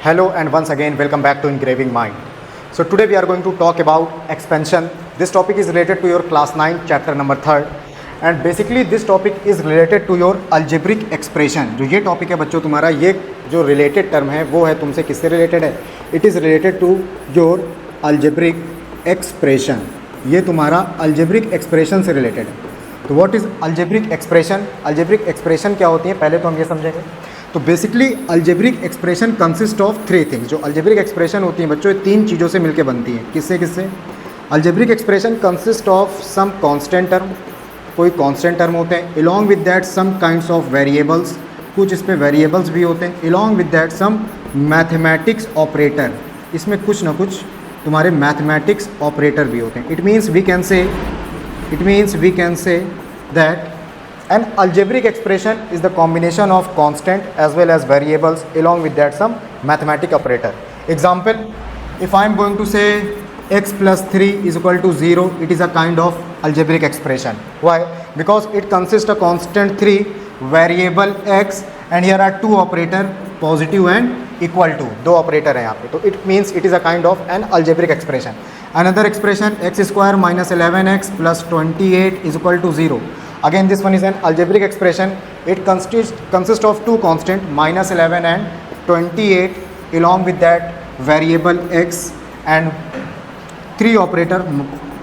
Hello and once again welcome back to Engraving Mind. So today we are going to talk about expansion. This topic is related to your class 9 chapter number 3rd and basically this topic is related to your algebraic expression. जो ये topic है बच्चों तुम्हारा, ये जो related term है वो है तुमसे किससे रिलेटेड है? It is related to your algebraic expression. ये तुम्हारा algebraic expression से रिलेटेड है. तो what is algebraic expression? algebraic expression क्या होती है पहले तो हम ये समझेंगे. तो basically algebraic expression consist of 3 things. जो अल्जेब्रिक एक्सप्रेशन होती है बच्चों, ये 3 चीज़ों से मिलकर बनती है. किससे किससे? Algebraic expression consist of some constant term, कोई कांस्टेंट टर्म होते हैं, along with that some kinds of variables, कुछ इस पे वेरिएबल्स भी होते हैं, along with that some mathematics operator, इसमें कुछ ना कुछ तुम्हारे मैथमेटिक्स ऑपरेटर भी होते हैं. It means we can say that an algebraic expression is the combination of constant as well as variables along with that some mathematical operator. Example, if I am going to say x plus 3 is equal to 0, it is a kind of algebraic expression. Why? Because it consists of constant 3, variable x, and here are 2 operator, positive and equal to, 2 operator है यहाँ पे. तो it means it is a kind of an algebraic expression. Another expression, x square minus 11x plus 28 is equal to 0. Again this one is an algebraic expression. It consists of 2 constant, minus 11 and 28, along with that variable x and 3 operator,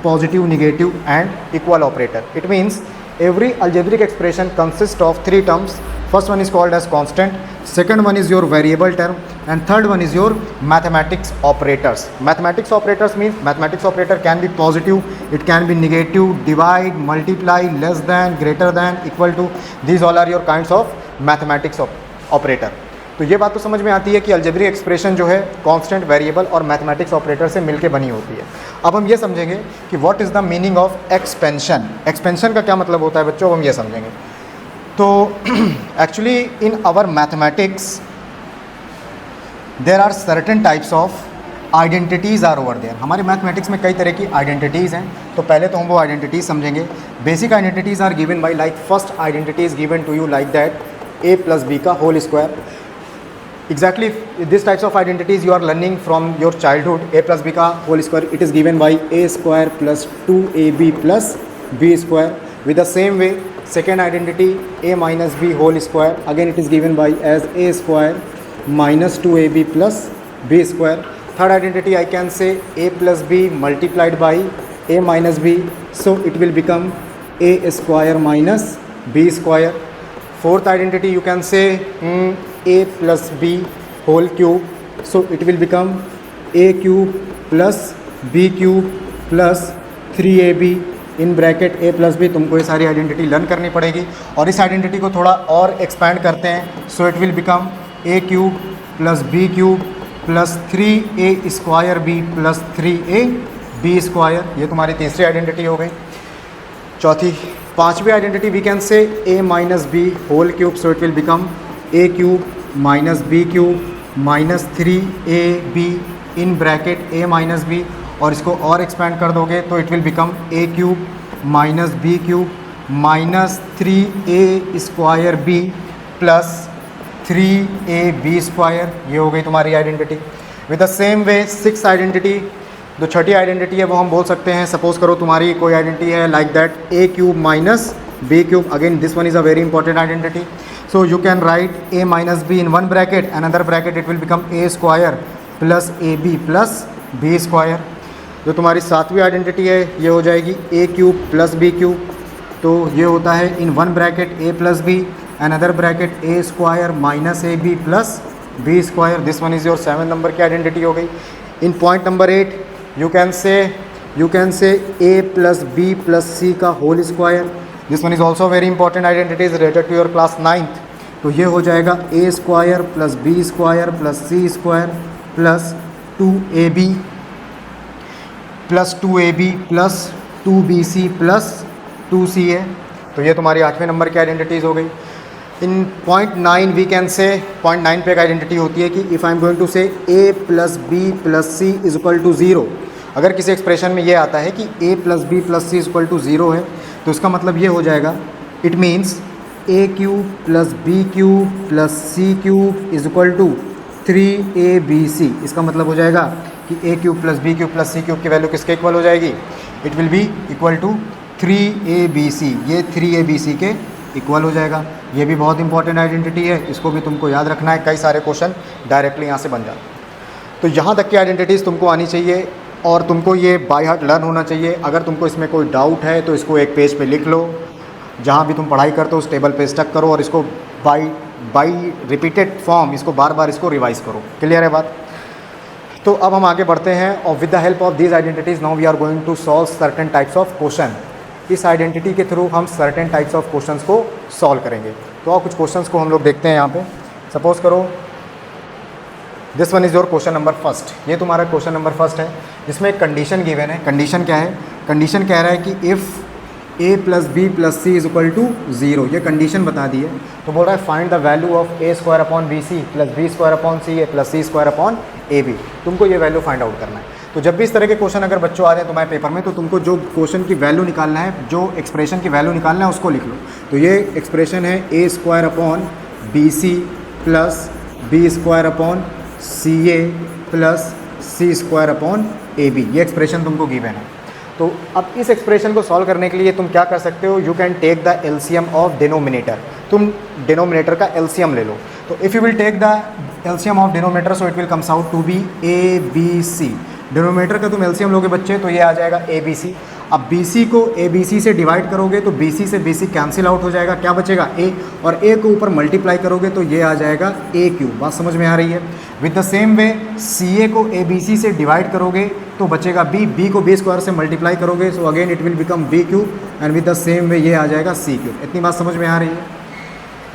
positive, negative and equal operator. It means every algebraic expression consists of 3 terms. First one is called as constant, second one is your variable term, and third one is your mathematics operators. Mathematics operators means mathematics operator can be positive, it can be negative, divide, multiply, less than, greater than, equal to. These all are your kinds of mathematics operator. तो ये बात तो समझ में आती है कि algebraic expression जो है कांस्टेंट, वेरिएबल और मैथमेटिक्स ऑपरेटर से मिलके बनी होती है. अब हम ये समझेंगे कि what is the meaning of expansion. Expansion का क्या मतलब होता है बच्चों, हम ये समझेंगे. तो actually in our mathematics there are certain types of identities are over there. हमारे मैथमेटिक्स में कई तरह की आइडेंटिटीज़ हैं. तो पहले तो हम वो आइडेंटिटीज़ समझेंगे. Basic identities are given by, like first identity is given to you like that a plus b का whole square. Exactly this types of identities you are learning from your childhood. A plus b का whole square, it is given by a square plus 2ab plus b square. With the same way, second identity a minus b whole square, again it is given by as a square minus 2ab plus b square. Third identity I can say a plus b multiplied by a minus b, so it will become a square minus b square. Fourth identity you can say a plus b whole cube, so it will become a cube plus b cube plus 3ab in bracket a plus b. तुमको ये सारी identity learn करनी पड़ेगी और इस identity को थोड़ा और एक्सपैंड करते हैं. So it will become a cube plus b cube plus 3a square b plus 3a b square. ये तुम्हारी तीसरी आइडेंटिटी हो गई. पांचवी identity we can say a minus b whole cube, so it will become a cube minus b cube minus 3ab in bracket a minus b, और इसको और expand कर दोगे तो it will become a cube minus b cube minus 3a square b plus 3ab square. ये हो गई तुम्हारी identity. With the same way six identity, जो छठी आइडेंटिटी है वो हम बोल सकते हैं, सपोज करो तुम्हारी कोई आइडेंटिटी है like that a cube minus b cube. Again this one is a very important identity. So you can write a minus b in one bracket, another bracket it will become a square plus ab plus b square. जो तुम्हारी सातवीं identity है ये हो जाएगी a cube plus b cube. तो ये होता है in one bracket a plus b, another bracket a square minus ab plus b square. This one is your 7 number की आइडेंटिटी हो गई. In point number 8 you can say a plus b plus c का whole square. This one is also very important identity is related to your class 9th. तो ये हो जाएगा a square plus b square plus c square plus 2ab plus 2bc plus 2ca. तो ये तुम्हारी 8वें number की identities हो गई. In point 9 we can say, point 9 पे एक आइडेंटिटी होती है कि if I am going to say a plus B plus c is equal to 0. अगर किसी एक्सप्रेशन में ये आता है कि a plus B plus c is equal to 0 है, तो इसका मतलब ये हो जाएगा, it means a cube plus B cube plus C cube is equal to 3abc, इसका मतलब हो जाएगा कि a cube plus b cube plus c cube की वैल्यू किसके इक्वल हो जाएगी, it will be equal to 3abc, ये 3abc के इक्वल हो जाएगा। ये भी बहुत इंपॉर्टेंट आइडेंटिटी है, इसको भी तुमको याद रखना है, कई सारे क्वेश्चन डायरेक्टली यहाँ से बन जाते हैं। तो यहाँ तक की आइडेंटिटीज़ तुमको आनी चाहिए और तुमको ये बाय हार्ट लर्न होना चाहिए। अगर तुमको इसमें कोई डाउट है तो इसको एक पेज पे लिख लो, जहाँ भी तुम पढ़ाई करते हो उस टेबल पे स्टक करो और इसको बाई रिपीटेड फॉर्म इसको बार बार इसको रिवाइज करो। क्लियर है बात? तो अब हम आगे बढ़ते हैं और with the help of these identities now we are going to solve certain types of question. इस आइडेंटिटी के थ्रू हम सर्टेन टाइप्स ऑफ क्वेश्चंस को सॉल्व करेंगे। तो और कुछ क्वेश्चंस को हम लोग देखते हैं यहाँ पे। सपोज करो this one is your question number first, ये तुम्हारा क्वेश्चन नंबर फर्स्ट है जिसमें एक कंडीशन गिवन है। कंडीशन क्या है? कंडीशन कह रहा है कि if a plus B plus c is equal to 0, ये कंडीशन बता दी है। तो बोल रहा है find the value of a square upon b c plus b square upon c a plus c square upon a b. तुमको ये value find out करना है। तो जब भी इस तरह के क्वेश्चन अगर बच्चों आ जाए तुम्हारे पेपर में, तो तुमको जो क्वेश्चन की वैल्यू निकालना है, जो एक्सप्रेशन की वैल्यू निकालना है उसको लिख लो। तो ये एक्सप्रेशन है a square upon b c plus b square upon c a plus c square upon a b, ये एक्सप्रेशन तुमको गिवन है। तो अब इस एक्सप्रेशन को सॉल्व करने के लिए तुम क्या कर सकते हो, you can take the LCM of denominator. तुम डिनोमिनेटर का एलसीएम ले लो। तो if you will take the LCM of denominator so it will comes out to be a b c. Denominator का तुम एलसीएम लोगे बच्चे तो ये आ जाएगा ए बी सी। अब बी सी को ए बी सी से डिवाइड करोगे तो बी सी से बी सी कैंसिल आउट हो जाएगा, क्या बचेगा ए, और ए को ऊपर मल्टीप्लाई करोगे तो ये आ जाएगा ए क्यूब। बात समझ में आ रही है? With the same way c a को ए बी सी से डिवाइड करोगे तो बचेगा बी, बी को बी स्क्वायर से मल्टीप्लाई करोगे so again it will become b cube and with the same way ये आ जाएगा सी क्यूब। इतनी बात समझ में आ रही है?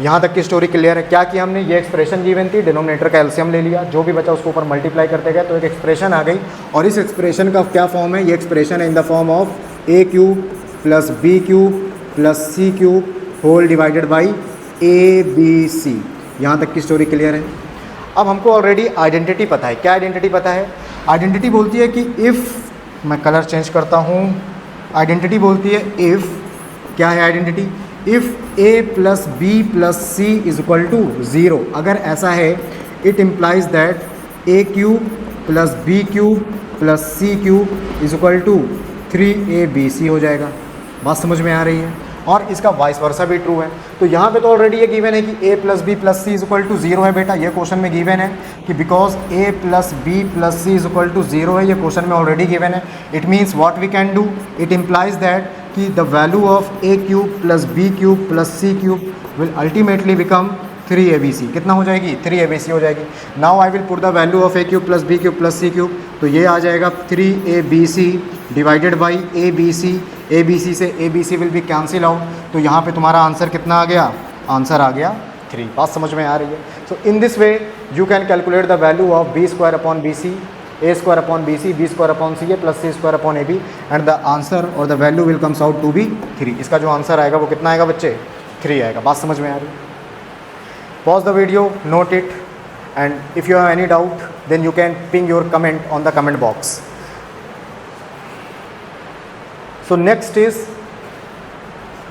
यहाँ तक की स्टोरी क्लियर है? क्या किया हमने, ये एक्सप्रेशन गिवन थी, डिनोमिनेटर का एलसीएम ले लिया, जो भी बचा उसको ऊपर मल्टीप्लाई करते गए तो एक एक्सप्रेशन आ गई। और इस एक्सप्रेशन का क्या फॉर्म है? ये एक्सप्रेशन है in the form of a cube plus B cube plus C cube whole divided by a b c. यहाँ तक की स्टोरी क्लियर है? अब हमको ऑलरेडी आइडेंटिटी पता है। क्या आइडेंटिटी पता है? आइडेंटिटी बोलती है कि इफ़, मैं कलर चेंज करता हूँ, आइडेंटिटी बोलती है इफ़, क्या है identity? If a plus B plus c is equal to 0, अगर ऐसा है it implies that a cube plus B cube plus C cube is equal to 3abc हो जाएगा। बात समझ में आ रही है? और इसका वाइस वर्सा भी ट्रू है। तो यहाँ पे तो ऑलरेडी ये गिवन है कि a plus B plus c is equal to 0 है बेटा, ये क्वेश्चन में गिवन है कि because a plus B plus c is equal to 0 है, ये क्वेश्चन में ऑलरेडी गिवन है। It means what we can do, it implies that कि the value of a cube plus B cube plus C cube will ultimately become 3abc। कितना हो जाएगी? 3abc हो जाएगी। Now I will put the value of a cube plus B cube plus C cube, तो ये आ जाएगा 3abc divided by abc। abc से abc will be cancel out, तो यहाँ पे तुम्हारा आंसर कितना आ गया? आंसर आ गया 3। बात समझ में आ रही है? So in this way you can calculate the value of b square upon b c, a square upon b c, b square upon c a plus c square upon a b and the answer और the value will comes out to be 3। इसका जो answer आएगा वो कितना आएगा बच्चे? 3 आएगा। बात समझ में आ रही है? Pause the video, note it, and if you have any doubt, then you can ping your comment on the comment box. So next is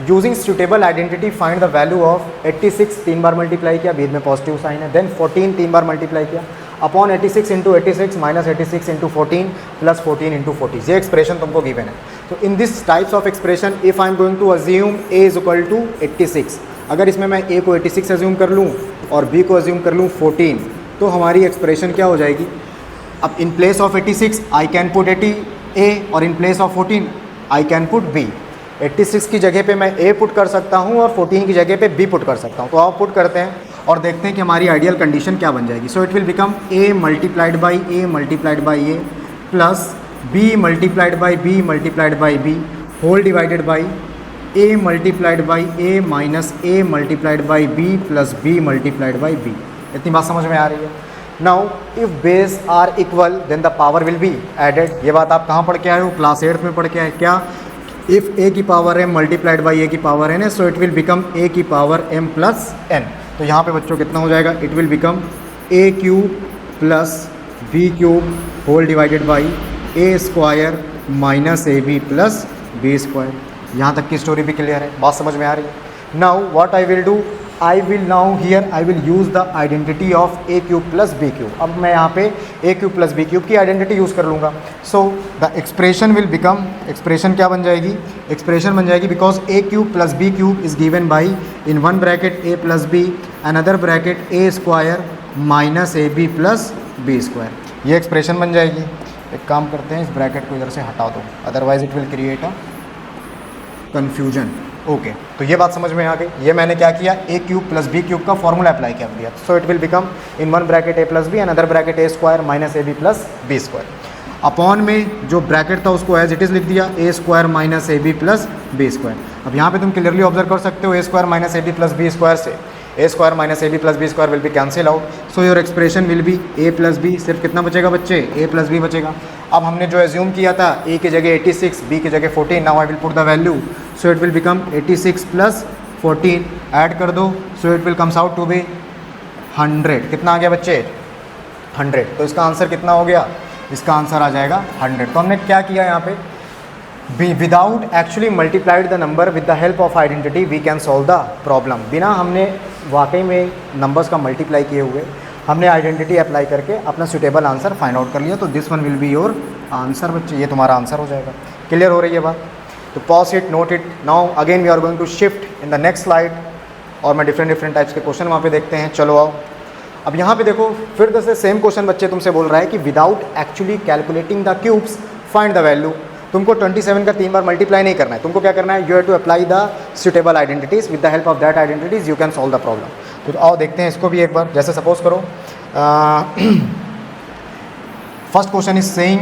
using suitable identity find the value of 86 तीन बार multiply किया, बीच में positive sign है, then 14 तीन बार multiply किया upon 86 into 86 minus 86 into 14 plus 14 into 40। ये expression तुमको गिवन है। तो in this types of expression if I am going to assume a is equal to 86, अगर इसमें मैं a को 86 अज्यूम कर लूँ और b को अज्यूम कर लूँ 14, तो हमारी एक्सप्रेशन क्या हो जाएगी? अब in place of 86 I can put 80a और in place of 14 I can put b। 86 की जगह पे मैं a पुट कर सकता हूँ और 14 की जगह पे b पुट कर सकता हूँ। तो आप पुट करते हैं और देखते हैं कि हमारी आइडियल कंडीशन क्या बन जाएगी। So it will become a multiplied by a plus b multiplied by b whole divided by a multiplied by a minus a multiplied by b plus b multiplied by b। इतनी बात समझ में आ रही है? Now if base are equal then the power will be added. ये बात आप कहाँ पढ़ के आए हो? क्लास 8 में पढ़ के आए। क्या? इफ़ a की power m multiplied by a की पावर n है so it will become a की पावर m प्लस n। तो यहाँ पे बच्चों कितना हो जाएगा? It will become a cube plus b cube whole divided by a square minus ab plus b square. यहाँ तक की स्टोरी भी क्लियर है? बात समझ में आ रही है? Now what I will do, I will now here I will use the identity of a cube plus B cube. अब मैं यहाँ पे a cube plus B cube की आइडेंटिटी यूज़ कर लूँगा। So the expression will become, expression क्या बन जाएगी, एक्सप्रेशन बन जाएगी because a cube plus B cube is given by in one bracket a plus b, another bracket a square minus a b plus b square. ये expression बन जाएगी। एक काम करते हैं, इस ब्रैकेट को इधर से हटा दो, otherwise it will create a confusion. Okay, तो ये बात समझ में आ गई। ये मैंने क्या किया, a cube plus B cube का फॉर्मूला अप्लाई कर दिया। So it will become in one bracket a plus b, another bracket a square minus a b plus b square. Upon में जो ब्रैकेट था उसको एज इट इज़ लिख दिया, a square minus a b plus b square. अब यहाँ पे तुम क्लियरली ऑब्जर्व कर सकते हो, a square minus a b plus b square से a square minus a b plus b square will be cancel out. So your expression will be a plus b, सिर्फ कितना बचेगा बच्चे, ए प्लस बी बचेगा। अब हमने जो एज्यूम किया था ए की जगह 86, बी की जगह 14, now I will put the value. So it will become 86 plus 14, add कर दो, so it will comes out to be 100। कितना आ गया बच्चे, 100। तो इसका आंसर कितना हो गया, इसका आंसर आ जाएगा 100। तो हमने क्या किया यहाँ पे, without actually multiplied the number with the help of identity we can solve the problem. बिना हमने वाकई में नंबर्स का मल्टीप्लाई किए हुए हमने आइडेंटिटी अप्लाई करके अपना सुटेबल आंसर फाइंड आउट कर लिया। तो this one will be your answer बच्चे, ये तुम्हारा आंसर हो जाएगा। क्लियर हो रही है बात? तो pause it, note it. Now again we are going to shift in the next slide और मैं डिफरेंट टाइप्स के क्वेश्चन वहाँ पे देखते हैं। चलो आओ, अब यहाँ पे देखो फिर से सेम क्वेश्चन बच्चे तुमसे बोल रहा है कि without actually calculating the cubes find the value. तुमको 27 का 3 बार मल्टीप्लाई नहीं करना है, तुमको क्या करना है, you have to apply the suitable identities, with the help of that identities you can solve the problem. तो आओ देखते हैं इसको भी एक बार। जैसे सपोज करो फर्स्ट क्वेश्चन इज सेइंग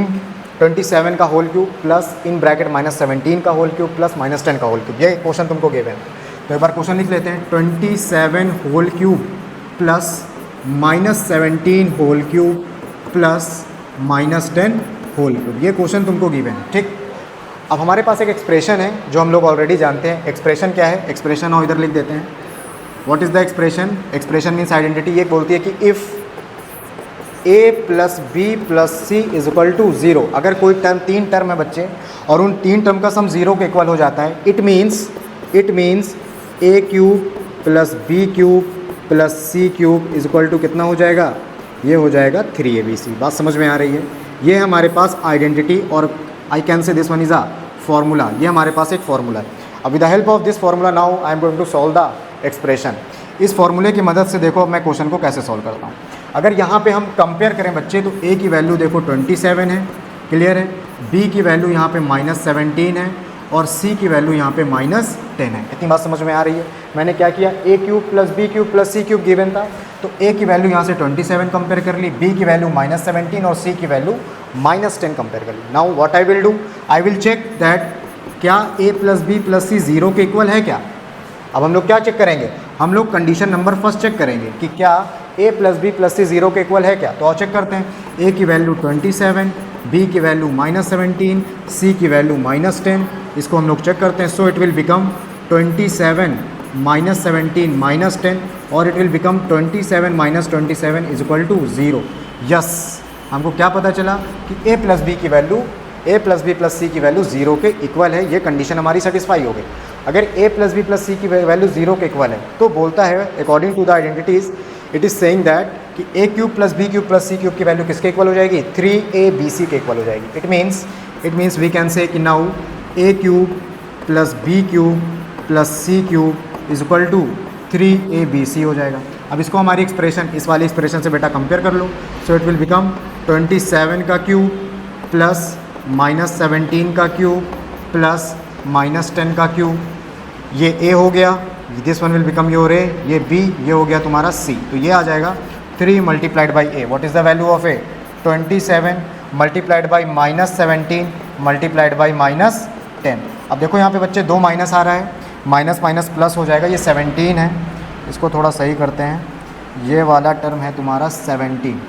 27 का whole cube plus in bracket minus 17 का होल क्यूब प्लस माइनस 10 का होल क्यूब। ये क्वेश्चन तुमको गिवन है। तो एक बार क्वेश्चन लिख लेते हैं, 27 whole cube plus minus 17 whole cube plus minus 10 whole cube. ये क्वेश्चन तुमको गिवन है, ठीक। अब हमारे पास एक एक्सप्रेशन है जो हम लोग ऑलरेडी जानते हैं। एक्सप्रेशन क्या है, एक्सप्रेशन और इधर लिख देते हैं। What is the expression, expression means identity. ये बोलती है कि if a plus B plus c is equal to 0, अगर कोई टर्म, 3 टर्म है बच्चे और उन 3 टर्म का सम 0 के इक्वल हो जाता है, it means a cube plus B cube plus C cube is equal to कितना हो जाएगा, ये हो जाएगा 3abc। बात समझ में आ रही है? ये हमारे पास आइडेंटिटी और I can say this one is a formula. ये हमारे पास एक फॉर्मूला है। अब with the help of this formula now I am going to solve the expression. इस फॉर्मूले की मदद से देखो अब मैं क्वेश्चन को कैसे सॉल्व करता हूँ। अगर यहाँ पे हम कंपेयर करें बच्चे तो ए की वैल्यू देखो 27 है, क्लियर है। बी की वैल्यू यहाँ पे -17 है और सी की वैल्यू यहाँ पे -10 है। इतनी बात समझ में आ रही है? मैंने क्या किया, a cube plus B cube plus C cube given था, तो ए की वैल्यू यहाँ से 27 कंपेयर कर ली, बी की वैल्यू -17 और सी की वैल्यू -10 कंपेयर कर ली। Now what I will do, I will check that क्या a plus B plus c 0 के इक्वल है क्या। अब हम लोग क्या चेक करेंगे, हम लोग कंडीशन नंबर फर्स्ट चेक करेंगे कि क्या a plus B plus c 0 के इक्वल है क्या। तो और चेक करते हैं, ए की वैल्यू 27, बी की वैल्यू -17, सी की वैल्यू -10, इसको हम लोग चेक करते हैं। सो इट विल बिकम 27 -17 -10 और it will become 27 -27 is equal to 0। Yes, हमको क्या पता चला कि ए प्लस बी की value, a plus B plus c की वैल्यू 0 के इक्वल है। ये कंडीशन हमारी सेटिस्फाई हो गई। अगर a plus B plus c की वैल्यू 0 के इक्वल है तो बोलता है according to the identities it is saying that कि a cube plus B cube plus C cube की वैल्यू किसके इक्वल हो जाएगी, 3abc के इक्वल हो जाएगी। It means we can say कि now a cube plus B cube plus C cube is equal to 3abc हो जाएगा। अब इसको हमारी एक्सप्रेशन, इस वाली एक्सप्रेशन से बेटा कंपेयर कर लो। सो इट विल बिकम 27 का क्यूब प्लस -17 का क्यूब प्लस -10 का क्यूब। ये ए हो गया, this one will become your a, ये बी, ये हो गया तुम्हारा सी। तो ये आ जाएगा 3 multiplied by A. What is the value of A, 27 multiplied by -17 multiplied by -10। अब देखो यहाँ पे बच्चे 2 माइनस आ रहा है, माइनस माइनस प्लस हो जाएगा। ये 17 है, इसको थोड़ा सही करते हैं। ये वाला टर्म है तुम्हारा 17,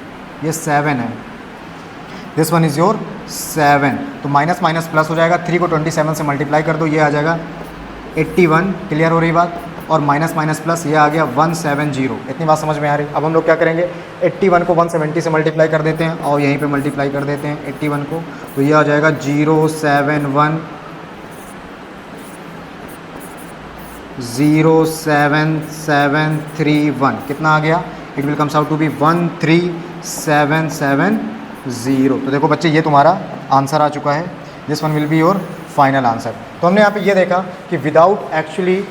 ये 7 है, दिस वन इज़ योर 7। तो माइनस माइनस प्लस हो जाएगा, 3 को 27 से मल्टीप्लाई कर दो, ये आ जाएगा 81। क्लियर हो रही बात? और माइनस माइनस प्लस ये आ गया 170। इतनी बात समझ में आ रही? अब हम लोग क्या करेंगे, 81 को 170 से मल्टीप्लाई कर देते हैं और यहीं पे मल्टीप्लाई कर देते हैं 81 को, तो ये आ जाएगा 071 13771 कितना आ गया, it will comes out to be 13770। तो देखो बच्चे ये तुम्हारा आंसर आ चुका है, this one will be your final answer. तो हमने यहाँ पे ये देखा कि without actually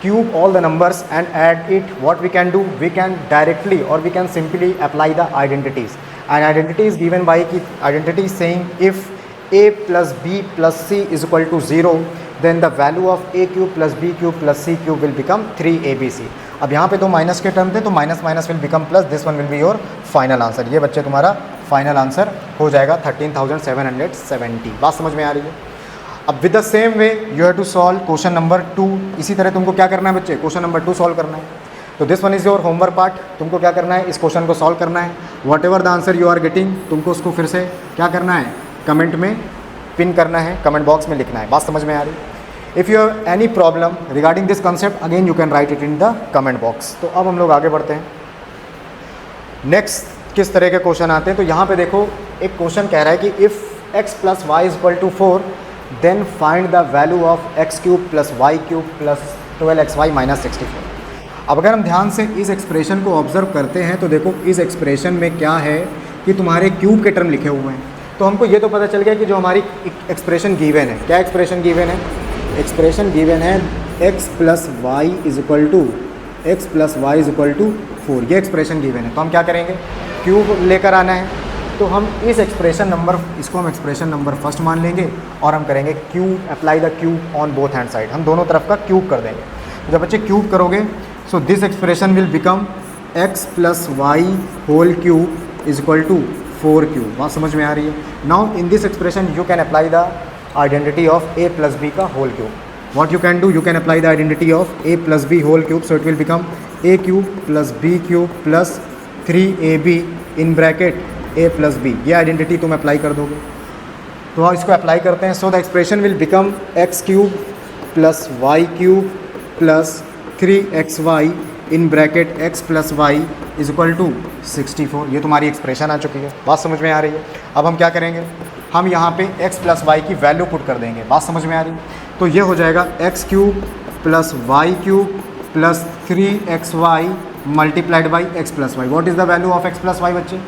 cube all the numbers and add it, what we can do, we can directly or we can simply apply the identities. And identity is given by identity is saying if a plus b plus c is equal to 0, then the value of a cube plus b cube plus c cube will become 3abc. अब यहाँ पे दो minus के term थे तो minus minus will become plus, this one will be your final answer. ये बच्चे तुम्हारा फाइनल आंसर हो जाएगा 13,770। बात समझ में आ रही है? अब with the same way you have to solve question number 2। इसी तरह तुमको क्या करना है बच्चे, क्वेश्चन नंबर 2 सॉल्व करना है। तो this one is your homework part, तुमको क्या करना है, इस क्वेश्चन को सॉल्व करना है। Whatever the answer you are getting, तुमको उसको फिर से क्या करना है, कमेंट में पिन करना है, कमेंट बॉक्स में लिखना है। बात समझ में आ रही? If you have any problem regarding this concept, again you can write it in the comment box. तो अब हम लोग आगे बढ़ते हैं। नेक्स्ट किस तरह के क्वेश्चन आते हैं, तो यहाँ पे देखो एक क्वेश्चन कह रहा है कि if x plus y is equal to 4 then find the value of x cube plus y cube plus 12xy minus 64। अब अगर हम ध्यान से इस एक्सप्रेशन को ऑब्जर्व करते हैं तो देखो इस एक्सप्रेशन में क्या है कि तुम्हारे क्यूब के टर्म लिखे हुए हैं। तो हमको ये तो पता चल गया कि जो हमारी एक्सप्रेशन गिवन है, क्या एक्सप्रेशन गिवन है, एक्सप्रेशन गिवन है x plus y is equal to 4, ये एक्सप्रेशन गिवन है। तो हम क्या करेंगे, क्यूब लेकर आना है। तो हम इस एक्सप्रेशन नंबर, इसको हम एक्सप्रेशन नंबर फर्स्ट मान लेंगे और हम करेंगे cube, apply the cube on both hand side, हम दोनों तरफ का क्यूब कर देंगे। जब बच्चे क्यूब करोगे so this expression will become x plus y whole cube is equal to 4 cube. बात समझ में आ रही है? Now in this expression you can apply the identity of a plus b का whole cube. What you can do, you can apply the identity of a plus b whole cube, so it will become a cube plus b cube plus 3ab in bracket a plus b. ये identity तुम apply कर दोगे। तो हम इसको apply करते हैं। So the expression will become x cube plus y cube plus 3xy in bracket x plus y is equal to 64। ये तुम्हारी एक्सप्रेशन आ चुकी है। बात समझ में आ रही है? अब हम क्या करेंगे, हम यहाँ पे x प्लस वाई की वैल्यू पुट कर देंगे। बात समझ में आ रही है? तो ये हो जाएगा x cube plus y cube plus 3xy multiplied by x plus y. What is the value of x plus y बच्चे?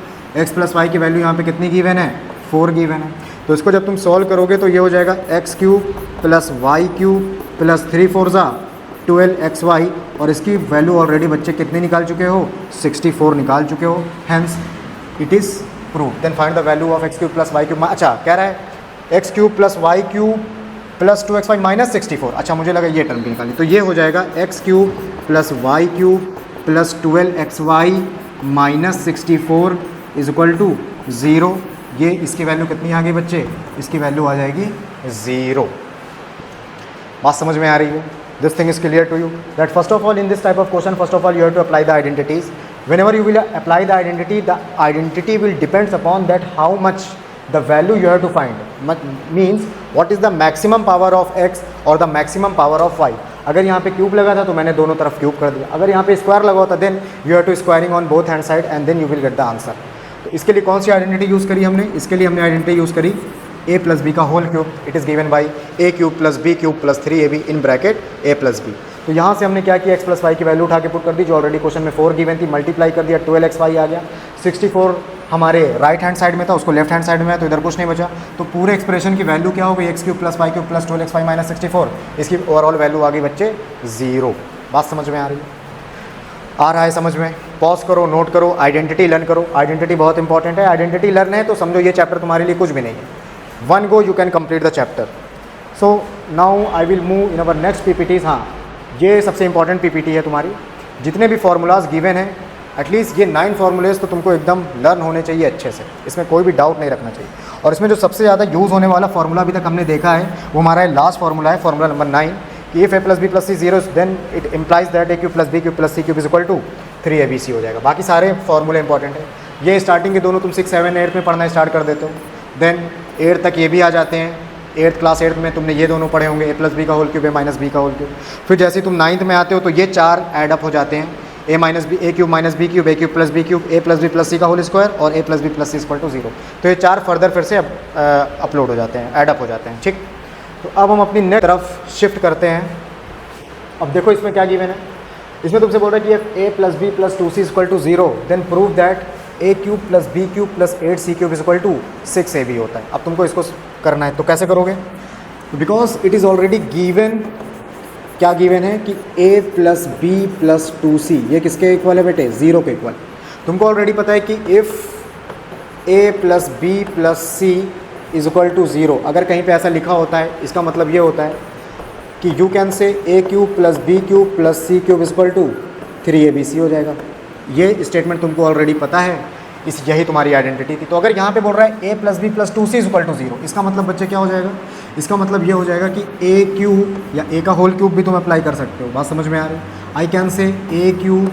x प्लस वाई की वैल्यू यहाँ पे कितनी गिवन है, 4 गिवन है। तो इसको जब तुम सॉल्व करोगे तो ये हो जाएगा x cube plus y cube plus 3 4 12xy, और इसकी वैल्यू ऑलरेडी बच्चे कितने निकाल चुके हो, 64 निकाल चुके हो। Hence it is prove. Then find the value of x cube plus y cube. अच्छा कह रहा है x cube plus y cube plus 2xy minus 64। अच्छा मुझे लगा ये टर्म भी निकाली। तो ये हो जाएगा x cube plus y cube plus 12xy minus 64 is equal to 0। ये इसकी वैल्यू कितनी आ गई बच्चे, इसकी वैल्यू आ जाएगी 0। बात समझ में आ रही है? This thing is clear to you that first of all in this type of question first of all you have to apply the identities. whenever you will apply the identity will depends upon that how much the value you have to find, means what is the maximum power of x or the maximum power of y। अगर यहाँ पे cube लगा था तो मैंने दोनों तरफ cube कर दिया, अगर यहाँ पे स्क्वायर लगा होता then you have to squaring on both hand side and then you will get the answer. तो इसके लिए कौन सी आइडेंटिटी यूज़ करी हमने, इसके लिए हमने आइडेंटिटी यूज़ करी a प्लस बी का whole cube. It is given by a cube plus b cube plus 3ab in bracket a plus b। तो यहाँ से हमने क्या किया, x प्लस वाई की वैल्यू उठा के पुट कर दी जो ऑलरेडी क्वेश्चन में 4 गिवन थी, मल्टीप्लाई कर दिया 12xy आ गया। 64 हमारे राइट हैंड साइड में था, उसको लेफ्ट हैंड साइड में है तो इधर कुछ नहीं बचा। तो पूरे एक्सप्रेशन की वैल्यू क्या हो गई, x cube plus y cube plus 12xy minus 64। इसकी ओवरऑल वैल्यू आ गई बच्चे 0। बात समझ में आ रही है? आ रहा है समझ में? पॉज करो, नोट करो, आइडेंटिटी लर्न करो। आइडेंटिटी बहुत इंपॉर्टेंट है। आइडेंटिटी लर्न है तो समझो ये चैप्टर तुम्हारे लिए कुछ भी नहीं है। One go you can complete the chapter. So now I will move in our next PPTs. हाँ ये सबसे इंपॉर्टेंट पीपीटी है तुम्हारी। जितने भी फार्मूलाज गिवन हैं एटलीस्ट ये 9 फार्मूलेज तो तुमको एकदम लर्न होने चाहिए अच्छे से, इसमें कोई भी डाउट नहीं रखना चाहिए। और इसमें जो सबसे ज़्यादा यूज़ होने वाला फार्मूला अभी तक हमने देखा है वो हमारा लास्ट फार्मूला है, फार्मूला नंबर 9 कि if a plus B plus c 0 then it implies that a cube plus B cube plus C cube is equal to 3abc हो जाएगा। बाकी सारे फार्मूले इंपॉर्टेंट है। ये स्टार्टिंग के दोनों तुम 6, 7, 8 में पढ़ना स्टार्ट कर देते हो, देन 8 तक ये भी आ जाते हैं। 8th क्लास 8 में तुमने ये दोनों पढ़े होंगे, a प्लस बी का whole cube a minus b का होल क्यूब। फिर जैसे तुम 9th में आते हो तो ये 4 एडअप हो जाते हैं, a minus b, a cube minus b cube, a cube plus B cube, a plus B plus सी का होल स्क्वायर और a plus B plus C equal to 0। तो ये 4 फर्दर फिर से अपलोड हो जाते हैं, एडअप हो जाते हैं। ठीक, तो अब हम अपनी नेक्स्ट तरफ शिफ्ट करते हैं। अब देखो इसमें क्या गिवन है, इसमें तुमसे बोल रहा है कि if a plus B plus 2c equal to 0 then prove that a cube plus B cube plus 8c cube equal to 6ab होता है। अब तुमको इसको करना है तो कैसे करोगे, because it is already given, क्या गिवन है कि a plus B plus 2c ये किसके इक्वल है बेटे, 0 के इक्वल। तुमको ऑलरेडी पता है कि if a plus B plus c is equal to 0, अगर कहीं पे ऐसा लिखा होता है इसका मतलब ये होता है कि you can say a cube plus B cube plus C cube is equal to 3abc हो जाएगा। ये स्टेटमेंट तुमको ऑलरेडी पता है, यही तुम्हारी आइडेंटिटी थी। तो अगर यहाँ पे बोल रहा है a plus B plus 2c is equal to 0, इसका मतलब बच्चे क्या हो जाएगा, इसका मतलब ये हो जाएगा कि a क्यूब या a का होल क्यूब भी तुम अप्लाई कर सकते हो। बात समझ में आ रही है, I can say a cube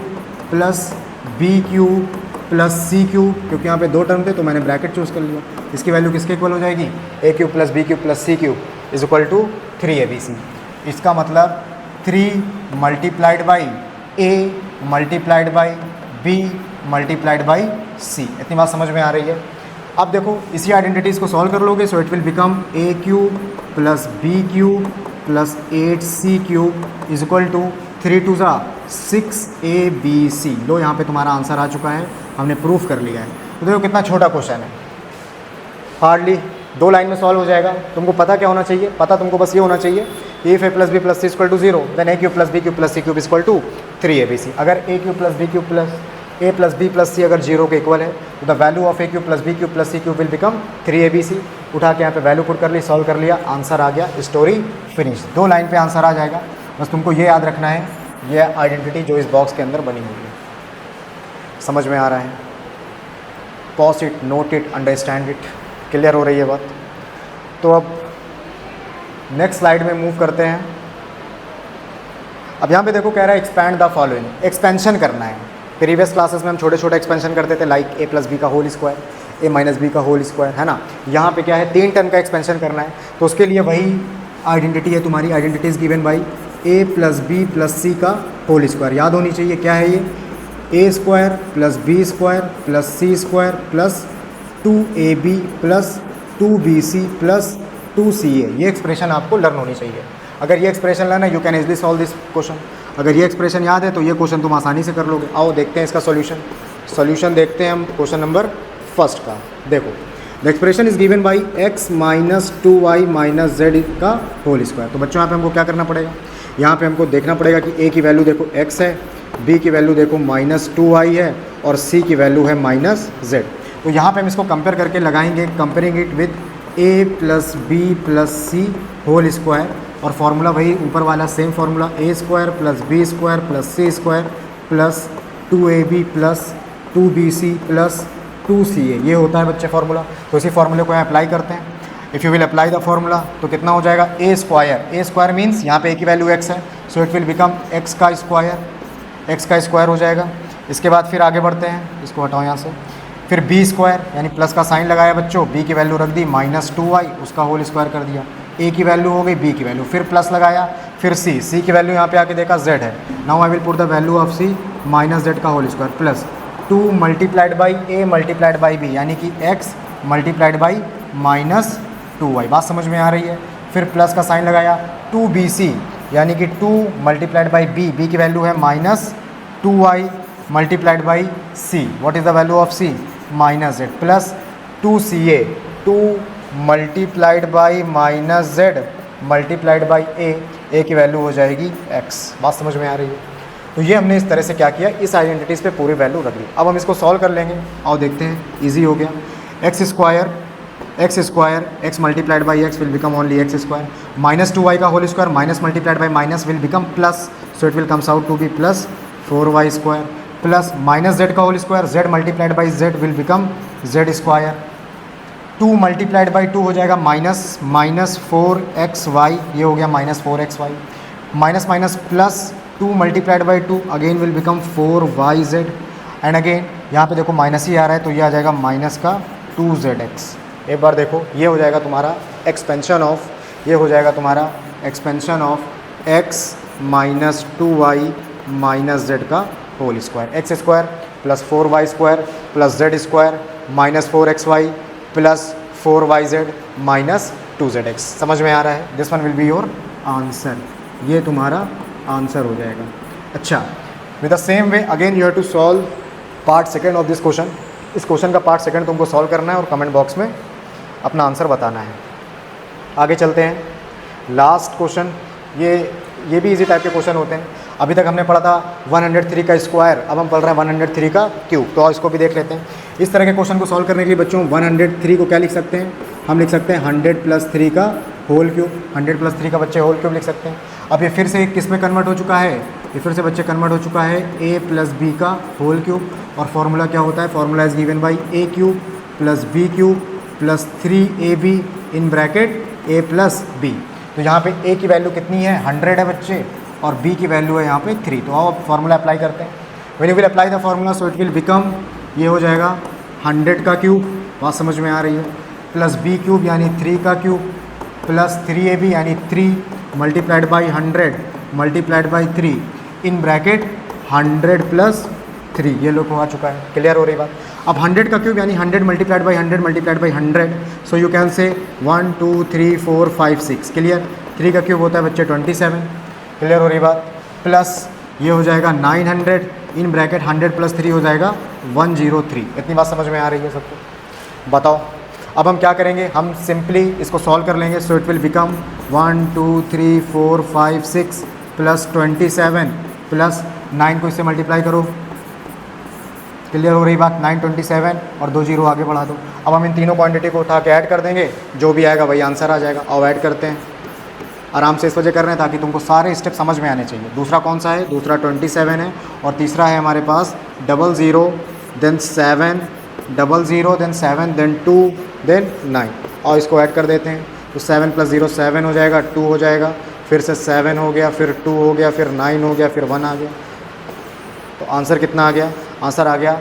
plus B cube plus C cube, क्योंकि यहाँ पे दो टर्म थे तो मैंने ब्रैकेट चूज़ कर लिया, इसकी वैल्यू किसके इक्वल हो जाएगी, a cube plus B cube plus C cube is equal to 3abc। इसका मतलब 3 multiplied by a multiplied by b multiplied by c। इतनी बात समझ में आ रही है। अब देखो इसी आइडेंटिटीज़ को सॉल्व कर लोगे, so it will become a cube plus B cube plus 8c cube is equal to 3 2 6abc। लो यहाँ पे तुम्हारा आंसर आ चुका है, हमने प्रूफ कर लिया है। तो देखो कितना छोटा क्वेश्चन है, हार्डली 2 लाइन में सॉल्व हो जाएगा। तुमको पता क्या होना चाहिए, पता तुमको बस ये होना चाहिए कि if a plus B plus C equal to 0 then a cube plus B cube plus C cube equal to 3abc। अगर a cube plus B cube plus a plus B plus C अगर 0 के equal है तो the value of a cube plus B cube plus C cube will become 3abc। उठा के यहाँ पे value put कर ली, सॉल्व कर लिया, आंसर आ गया, स्टोरी फिनिश। 2 लाइन पे आंसर आ जाएगा। बस तुमको ये याद रखना है, ये आइडेंटिटी जो इस बॉक्स के अंदर बनी हुई है। समझ में आ रहा है, pause it, note it, understand it, clear हो रही है बात। तो अब नेक्स्ट स्लाइड में मूव करते हैं। अब यहाँ पे देखो कह रहा है एक्सपैंड द फॉलोइंग, एक्सपेंशन करना है। प्रीवियस क्लासेस में हम छोटे छोटे एक्सपेंशन करते थे, लाइक a प्लस बी का whole square, a minus b का होल स्क्वायर, है ना। यहाँ पे क्या है, 3 टर्म का एक्सपेंशन करना है, तो उसके लिए वही आइडेंटिटी है तुम्हारी, identity is given by a plus B plus सी का होल स्क्वायर। याद होनी चाहिए क्या है ये, a square plus b square plus c square plus 2ab plus 2bc plus 2ca। ये एक्सप्रेशन आपको लर्न होनी चाहिए। अगर ये एक्सप्रेशन लर्न है, you can easily solve this question. अगर ये एक्सप्रेशन याद है तो ये क्वेश्चन तुम आसानी से कर लोगे। आओ देखते हैं इसका सॉल्यूशन देखते हैं हम क्वेश्चन नंबर फर्स्ट का। देखो the expression is given by x minus 2y minus z का होल स्क्वायर। तो बच्चों यहाँ पे हमको क्या करना पड़ेगा, यहाँ पे हमको देखना पड़ेगा कि a की वैल्यू देखो x है, b की वैल्यू देखो माइनस 2y है और c की वैल्यू है माइनस z। तो यहाँ पे हम इसको कंपेयर करके लगाएंगे, comparing it with a plus B plus c whole square, और फार्मूला वही ऊपर वाला same formula, a square plus b square plus c square plus 2ab plus 2bc plus 2ca। ये होता है बच्चे फार्मूला। तो इसी फार्मूले को यहाँ अप्लाई करते हैं। If you will apply the formula तो कितना हो जाएगा, a स्क्वायर मीन्स यहाँ पे a की वैल्यू x है, so it will become x का स्क्वायर हो जाएगा। इसके बाद फिर आगे बढ़ते हैं, इसको हटाओ यहाँ से, फिर b स्क्वायर यानी प्लस का साइन लगाया बच्चों, b की वैल्यू रख दी माइनस 2y, उसका होल स्क्वायर कर दिया, a की वैल्यू हो गई, b की वैल्यू, फिर प्लस लगाया, फिर c की वैल्यू यहाँ पे आके देखा z है। Now I will put the value of c minus z का whole square plus 2 multiplied by a multiplied by b यानी कि x multiplied by minus 2y। बात समझ में आ रही है। फिर प्लस का साइन लगाया, 2bc यानी कि 2 मल्टीप्लाइड बाई b की वैल्यू है minus 2y multiplied by c। What is the value of c, minus z plus 2ca, 2 multiplied by minus z multiplied by a की वैल्यू हो जाएगी x। बात समझ में आ रही है। तो ये हमने इस तरह से क्या किया, इस आइडेंटिटीज़ पे पूरी वैल्यू रख दी। अब हम इसको सॉल्व कर लेंगे, आओ देखते हैं, इजी हो गया। x square x multiplied by x will become only x square, minus 2y का whole square minus multiplied by minus will become plus, so it will comes out to be plus 4y square plus minus z का whole square, z multiplied by z will become z square, 2 multiplied by 2 हो जाएगा minus 4xy, ये हो गया minus 4xy, minus minus plus 2 multiplied by 2 again will become 4yz, and again यहाँ पे देखो minus ही आ रहा है तो ये आ जाएगा माइनस का 2zx। एक बार देखो ये हो जाएगा तुम्हारा एक्सपेंशन ऑफ, ये हो जाएगा तुम्हारा expansion of x minus 2y minus z का whole square, x square plus 4y square plus z square minus 4xy plus 4yz minus 2zx। समझ में आ रहा है, this one will be your answer. ये तुम्हारा आंसर हो जाएगा। अच्छा, with the same way again you have to solve part second of this question. इस क्वेश्चन का पार्ट सेकेंड तुमको सॉल्व करना है और कमेंट बॉक्स में अपना आंसर बताना है। आगे चलते हैं। लास्ट क्वेश्चन, ये भी इजी टाइप के क्वेश्चन होते हैं। अभी तक हमने पढ़ा था 103 का स्क्वायर, अब हम पढ़ रहे हैं 103 का क्यूब। तो इसको भी देख लेते हैं। इस तरह के क्वेश्चन को सॉल्व करने के लिए बच्चों 103 को क्या लिख सकते हैं, हम लिख सकते हैं 100 + 3 का होल क्यूब। 100 + 3 का बच्चे होल क्यूब लिख सकते हैं। अब ये फिर से किस में कन्वर्ट हो चुका है, ये फिर से बच्चे कन्वर्ट हो चुका है a + b का होल क्यूब। और फॉर्मूला क्या होता है, formula is given by a³ + b³ + 3ab in bracket a + b। तो यहाँ पे a की वैल्यू कितनी है, 100 है बच्चे, और b की वैल्यू है यहाँ पे 3। तो आओ अब फॉर्मूला अप्लाई करते हैं। When you will apply the formula so it will become, ये हो जाएगा 100 का क्यूब, बात समझ में आ रही है, + b³ यानी 3 का क्यूब + 3ab यानी 3 multiplied by 100 multiplied by 3 in bracket 100 + 3। ये लोग आ चुका है, क्लियर हो रही बात। अब 100 का क्यूब यानी 100 multiplied by 100 multiplied by 100, so you can से 1 2 3 4 5 6, क्लियर। 3 का क्यूब होता है बच्चे 27, क्लियर हो रही बात। प्लस ये हो जाएगा 900 इन ब्रैकेट 100 + 3 हो जाएगा 103। इतनी बात समझ में आ रही है सबको, बताओ। अब हम क्या करेंगे, हम सिंपली इसको सॉल्व कर लेंगे। सो इट विल बिकम 1 2 3 4 5 6 + 27 + 9 को इससे मल्टीप्लाई करो, क्लियर हो रही बात। 927 और 2 जीरो आगे बढ़ा दो। अब हम इन तीनों क्वांटिटी को उठा के ऐड कर देंगे, जो भी आएगा वही आंसर आ जाएगा। अब ऐड करते हैं, आराम से इस वजह कर रहे हैं ताकि तुमको सारे स्टेप समझ में आने चाहिए। दूसरा कौन सा है, दूसरा 27 है, और तीसरा है हमारे पास 00 देन 7 00 देन 7 देन 2 देन 9। और इसको ऐड कर देते हैं, तो 7 + 0 7 हो जाएगा, 2 हो जाएगा, फिर से 7 हो गया, फिर 2 हो गया, फिर 9 हो गया, फिर 1 आ गया। तो आंसर कितना आ गया, आंसर आ गया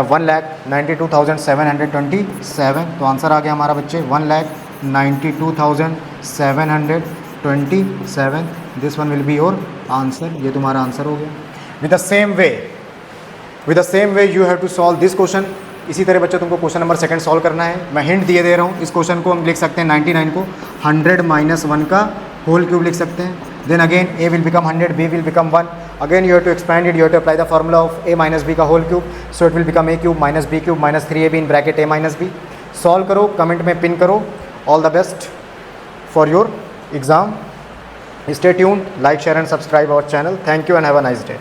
1,92,727। तो आंसर आ गया हमारा बच्चे 1,92,727। This one will be your answer, ये तुम्हारा आंसर हो गया। With the same way you have to solve this question. इसी तरह बच्चों तुमको क्वेश्चन नंबर सेकंड सॉल्व करना है। मैं हिंट दिए दे रहा हूँ। इस क्वेश्चन को हम लिख सकते हैं 99 को 100 - 1 का होल क्यूब लिख सकते हैं। Then again a will become 100, b will become 1. Again you have to expand it, you have to apply the formula of a minus b का whole cube. So it will become a³ - b³ - 3ab in bracket a minus b. Solve करो, comment में pin करो। All the best for your exam. Stay tuned, like, share and subscribe our channel. Thank you and have a nice day.